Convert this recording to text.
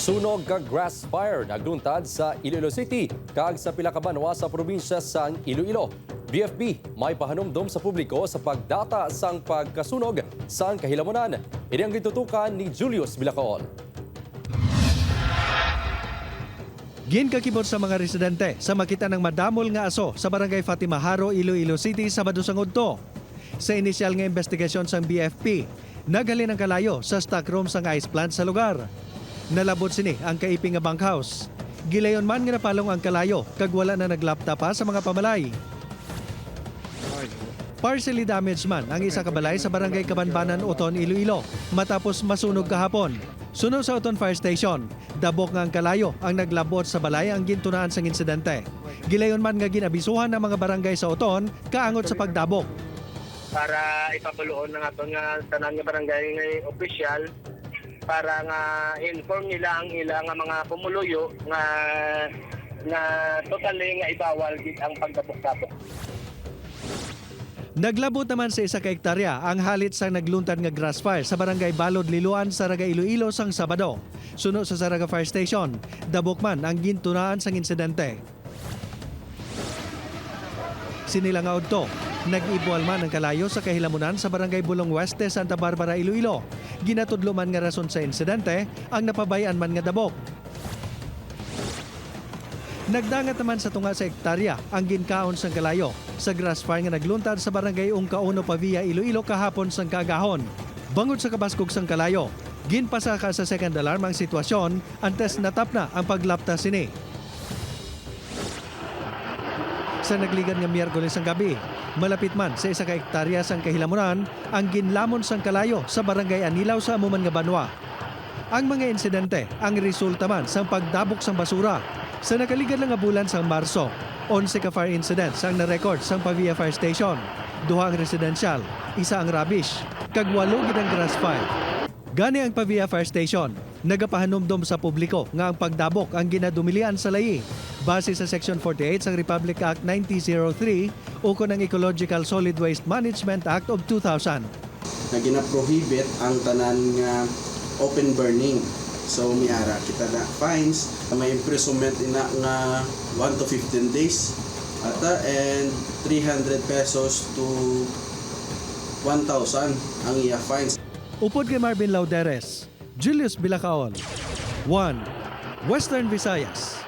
Sunog kag grass fire nagluntad sa Iloilo City kag sa pila ka banwa sa probinsya sang Iloilo. BFP may pahanumdom sa publiko sa pagdata sang pagkasunog sang kahilamunan. Ini ang gitutukan ni Julius Villacaol. Ginkakibot sa mga residente sa makita ng madamol nga aso sa barangay Fatima Haro, Iloilo City, Sabado sang Udto. Sa inisyal nga investigasyon sang BFP, naghalin ang kalayo sa stockroom sang ice plant sa lugar. Nalabot sini ang kaiping nga bunkhouse. Gilayon man nga napalong ang kalayo kag wala na naglapta pa sa mga pamalay. Partially damaged man ang isa ka balay sa barangay Kabanbanan, Uton, Iloilo matapos masunog kahapon. Suno sa Uton Fire Station, dabok nga ang kalayo ang naglabot sa balay ang gintunaan sang insidente. Gilayon man nga ginabisuhan ng mga barangay sa Uton kaangot sa pagdabok. Para ipabuloon ng aton nga tanan nga barangay nga opisyal para nga inform nila ang ilang nga mga pumuluyo nga totally nga ibawal gid ang pagdabok-dabok. Naglabot naman sa isa ka hektarya ang halit sang nagluntad nga grass fire sa barangay Balod, Liloan, Saraga, Iloilo sang Sabado. Suno sa Saraga Fire Station, dabok man ang gintunaan sang insidente. Sinila nga udto, nag-ibual man ang kalayo sa kahilamunan sa barangay Bulong Weste, Santa Barbara, Iloilo. Ginatudlo man nga rason sa insidente ang napabayan man nga dabok. Nagdangat naman sa tunga sa hektarya ang ginkaon sang kalayo sa grass fire nga nagluntad sa barangay Ungkauno, Pavia, Iloilo kahapon sang kagahon. Bangod sa kabaskog sang kalayo, ginpasaka sa second alarm ang sitwasyon antes natap na ang paglapta sini. Sa nagligan nga Miyerkules ang gabi, malapit man sa isa ka hektarya sang kahilamunan ang ginlamon sang kalayo sa barangay Anilaw sa amuman nga banwa. Ang mga insidente ang resulta man sang pagdabok sang basura. Sa nakaligan lang nga bulan sang Marso, 11 ka fire incidents ang na-record sang Pavia Fire Station. 2 ang residential, 1 ang rubbish, kag 8 gid ang grass fire. Gani ang Pavia Fire Station, nagapahanumdom sa publiko nga ang pagdabok ang ginadumilian sa layi. Base sa Section 48 sang Republic Act 9003 ukon ang Ecological Solid Waste Management Act of 2000. Na gina-prohibit ang tanan nga open burning. So miara kita na fines, may imprisonment ina nga 1 to 15 days ata and 300 pesos to 1,000 ang iya fines. Upod kay Marvin Lauderes, Julius Villacaol, 1 Western Visayas.